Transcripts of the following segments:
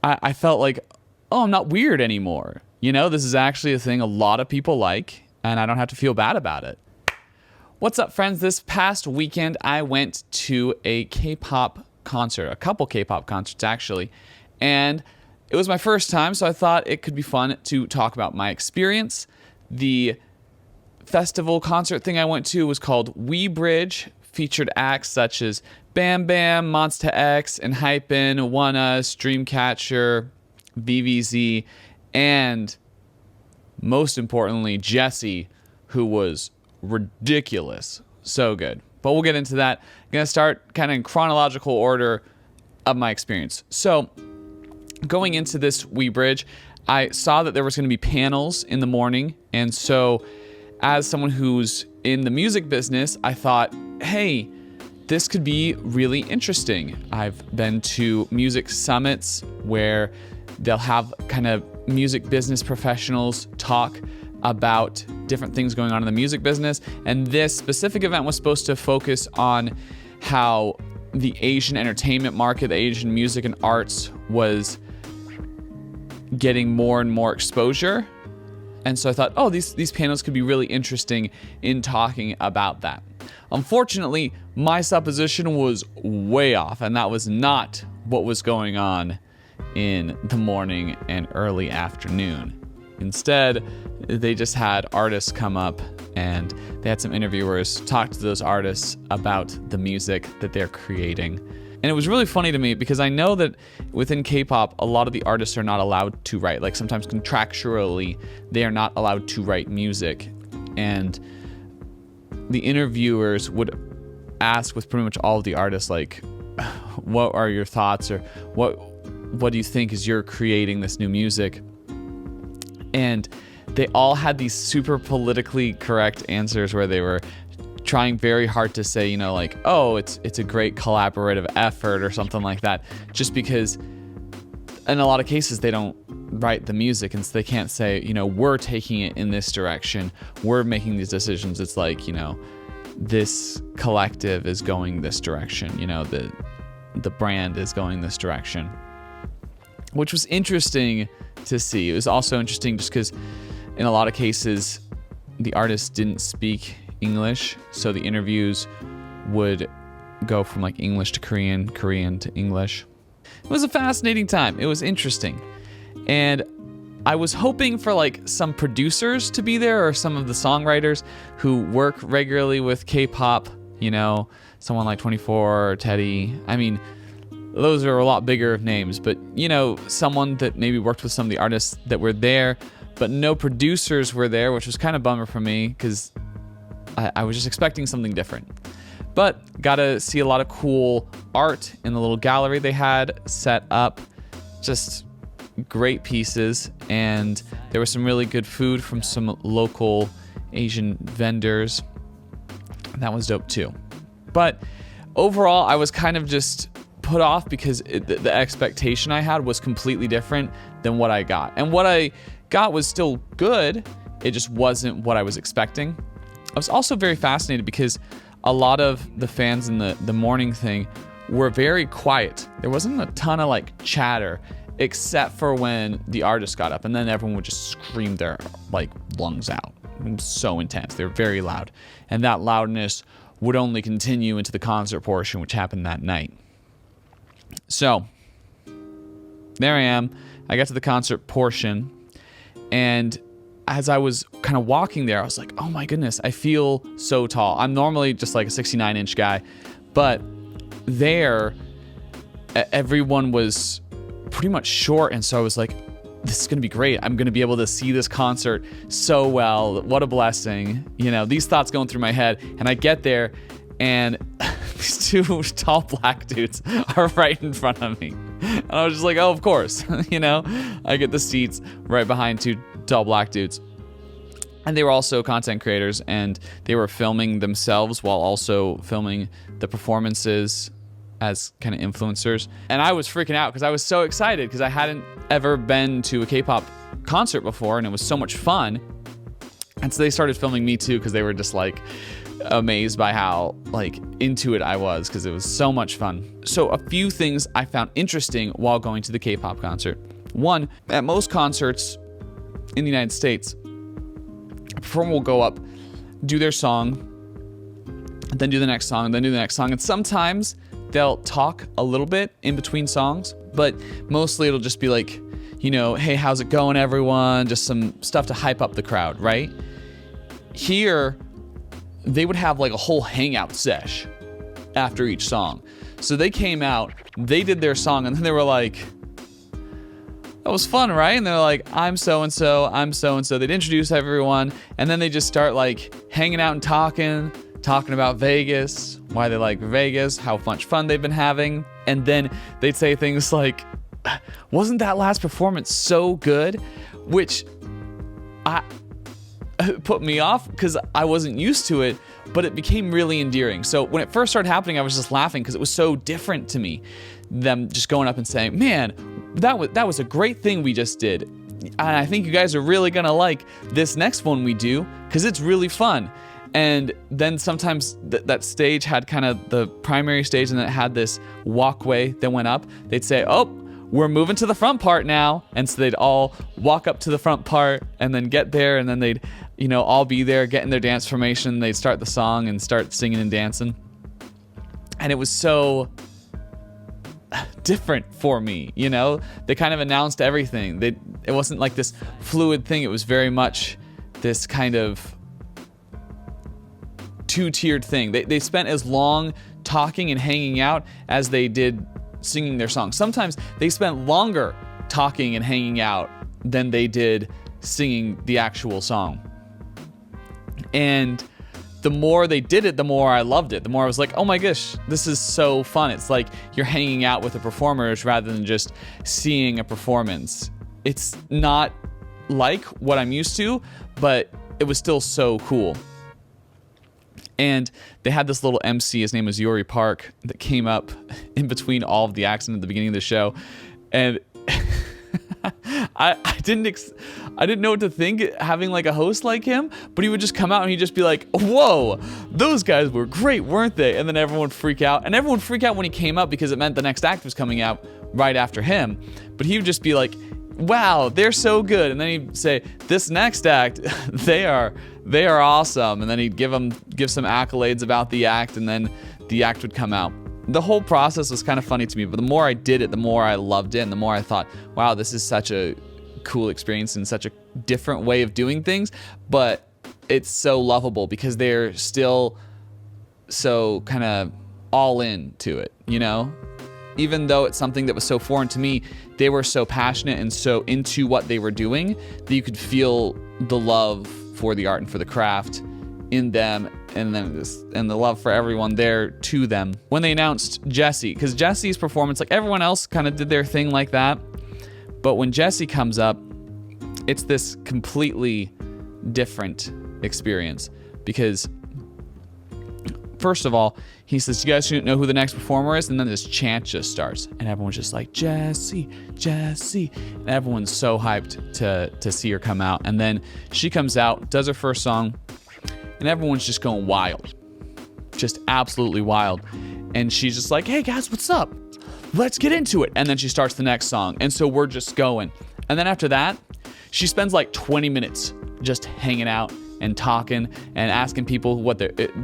I felt like, oh, I'm not weird anymore. You know, this is actually a thing a lot of people like, and I don't have to feel bad about it. What's up, friends? This past weekend, I went to a K-pop concert, a couple K-pop concerts, actually, and it was my first time, so I thought it could be fun to talk about my experience. The festival concert thing I went to was called Bridge, featured acts such as BamBam, Monsta X, Enhypen, Oneus, Dreamcatcher, Viviz, and most importantly, Jessi, who was ridiculous. So good. But we'll get into that. I'm going to start kind of in chronological order of my experience. So going into this Bridge, I saw that there was going to be panels in the morning. And so as someone who's in the music business, I thought, hey, this could be really interesting. I've been to music summits where they'll have kind of music business professionals talk about different things going on in the music business. And this specific event was supposed to focus on how the Asian entertainment market, the Asian music and arts, was getting more and more exposure. And so I thought, oh, these panels could be really interesting in talking about that. Unfortunately, my supposition was way off, and that was not what was going on in the morning and early afternoon. Instead, they just had artists come up and they had some interviewers talk to those artists about the music that they're creating. And it was really funny to me because I know that within K-pop, a lot of the artists are not allowed to write. Like sometimes contractually, they are not allowed to write music. And the interviewers would ask with pretty much all of the artists, like, what are your thoughts, or what do you think as you're creating this new music? And they all had these super politically correct answers where they were trying very hard to say, you know, like, oh, it's a great collaborative effort or something like that, just because in a lot of cases they don't write the music, and so they can't say, you know, we're taking it in this direction, we're making these decisions. It's like, you know, this collective is going this direction, you know, the brand is going this direction, which was interesting to see. It was also interesting just because in a lot of cases the artists didn't speak English, so the interviews would go from like English to Korean, Korean to English. It was a fascinating time. It was interesting. And I was hoping for like some producers to be there, or some of the songwriters who work regularly with K-pop, you know, someone like 24 or Teddy. I mean, those are a lot bigger names, but you know, someone that maybe worked with some of the artists that were there, but no producers were there, which was kind of a bummer for me because I was just expecting something different. But got to see a lot of cool art in the little gallery they had set up. Just great pieces, and there was some really good food from some local Asian vendors. That was dope too. But overall, I was kind of just put off because the expectation I had was completely different than what I got. And what I got was still good. It just wasn't what I was expecting. I was also very fascinated because a lot of the fans in the morning thing were very quiet. There wasn't a ton of like chatter, except for when the artist got up, and then everyone would just scream their like lungs out. It was so intense. They were very loud, and that loudness would only continue into the concert portion, which happened that night. So there I am. I got to the concert portion, and as I was kind of walking there, I was like, oh my goodness, I feel so tall. I'm normally just like a 69-inch guy, but there, everyone was pretty much short, and so I was like, this is going to be great. I'm going to be able to see this concert so well. What a blessing. You know, these thoughts going through my head, and I get there, and these two tall black dudes are right in front of me. And I was just like, oh, of course. You know, I get the seats right behind two tall black dudes. And they were also content creators, and they were filming themselves while also filming the performances as kind of influencers. And I was freaking out because I was so excited because I hadn't ever been to a K-pop concert before, and it was so much fun. And so they started filming me too because they were just like, amazed by how like into it I was, because it was so much fun. So a few things I found interesting while going to the K-pop concert. One, at most concerts in the United States, a performer will go up, do their song, then do the next song, and then do the next song. And sometimes they'll talk a little bit in between songs, but mostly it'll just be like, you know, hey, how's it going, everyone? Just some stuff to hype up the crowd, right? Here, they would have like a whole hangout sesh after each song. So they came out, they did their song, and then they were like, that was fun, right? And they're like, I'm so-and-so, I'm so-and-so. They'd introduce everyone, and then they just start like hanging out and talking about Vegas, why they like Vegas, how much fun they've been having. And then they'd say things like, wasn't that last performance so good? Which put me off because I wasn't used to it, but it became really endearing. So when it first started happening, I was just laughing because it was so different to me. Them just going up and saying, man, that was a great thing we just did. And I think you guys are really gonna like this next one we do because it's really fun. And then sometimes that stage had kind of the primary stage, and then it had this walkway that went up. They'd say, oh, we're moving to the front part now. And so they'd all walk up to the front part and then get there, and then they'd, you know, all be there, get in their dance formation. They'd start the song and start singing and dancing. And it was so different for me, you know? They kind of announced everything. It wasn't like this fluid thing. It was very much this kind of two-tiered thing. They spent as long talking and hanging out as they did singing their song. Sometimes they spent longer talking and hanging out than they did singing the actual song. And the more they did it, the more I loved it. The more I was like, oh my gosh, this is so fun. It's like you're hanging out with the performers rather than just seeing a performance. It's not like what I'm used to, but it was still so cool. And they had this little MC, his name was Yuri Park, that came up in between all of the acts at the beginning of the show. And I didn't know what to think having like a host like him, but he would just come out and he'd just be like, whoa, those guys were great, weren't they? And then everyone would freak out. And everyone would freak out when he came up because it meant the next act was coming out right after him. But he would just be like, wow, they're so good. And then he'd say, this next act, they are awesome. And then he'd give some accolades about the act, and then the act would come out. The whole process was kind of funny to me, but the more I did it, the more I loved it, and the more I thought, wow, this is such a cool experience and such a different way of doing things, but it's so lovable because they're still so kind of all in to it, you know? Even though it's something that was so foreign to me, they were so passionate and so into what they were doing that you could feel the love for the art and for the craft in them, and the love for everyone there to them. When they announced Jessi, because Jessi's performance, like everyone else kind of did their thing like that, but when Jessi comes up, it's this completely different experience. Because first of all, he says, you guys shouldn't know who the next performer is, and then this chant just starts, and everyone's just like, Jessi, Jessi, and everyone's so hyped to see her come out. And then she comes out, does her first song, and everyone's just going wild, just absolutely wild. And she's just like, hey guys, what's up? Let's get into it. And then she starts the next song, and so we're just going. And then after that, she spends like 20 minutes just hanging out and talking and asking people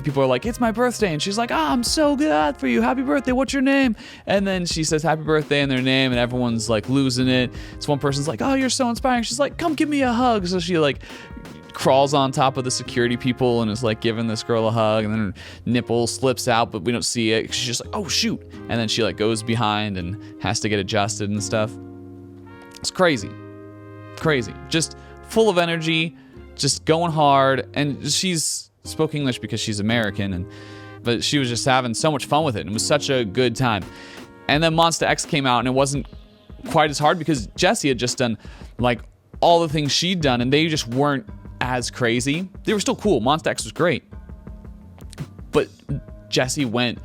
people are like, it's my birthday, and she's like, I'm so glad for you, happy birthday, what's your name? And then she says happy birthday in their name, and everyone's like losing it. So one person's like, oh, you're so inspiring. She's like, come give me a hug. So she like crawls on top of the security people and is like giving this girl a hug, and then her nipple slips out, but we don't see it. She's just like, oh shoot. And then she like goes behind and has to get adjusted and stuff. It's crazy, just full of energy, just going hard. And she's spoke English because she's American, but she was just having so much fun with it, and it was such a good time. And then Monsta X came out, and it wasn't quite as hard because Jessi had just done like all the things she'd done, and they just weren't as crazy. They were still cool. Monsta X was great, but Jessi went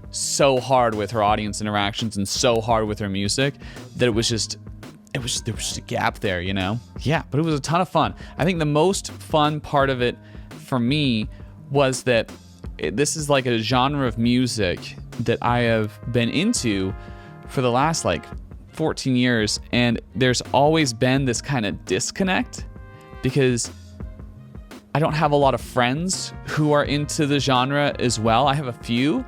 so hard with her audience interactions and so hard with her music that there was just a gap there, you know? Yeah, but it was a ton of fun. I think the most fun part of it for me was that this is like a genre of music that I have been into for the last like 14 years, and there's always been this kind of disconnect because I don't have a lot of friends who are into the genre as well. I have a few,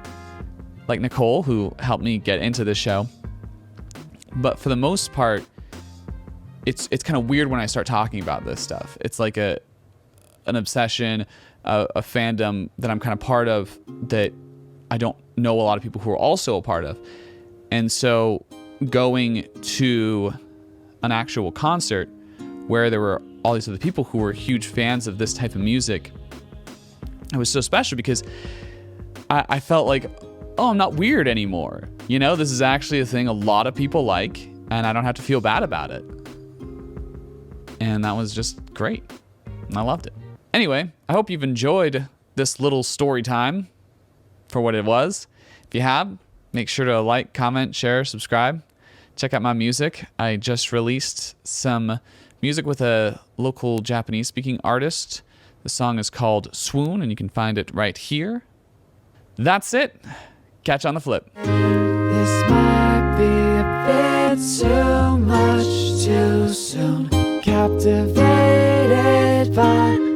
like Nicole, who helped me get into this show, but for the most part, it's kind of weird when I start talking about this stuff. It's like an obsession, a fandom that I'm kind of part of that I don't know a lot of people who are also a part of. And so going to an actual concert where there were all these other people who were huge fans of this type of music, it was so special because I felt like, oh, I'm not weird anymore. You know, this is actually a thing a lot of people like, and I don't have to feel bad about it. And that was just great. I loved it. Anyway, I hope you've enjoyed this little story time for what it was. If you have, make sure to like, comment, share, subscribe. Check out my music. I just released some music with a local Japanese-speaking artist. The song is called Swoon, and you can find it right here. That's it. Catch you on the flip. This might be a bit soon.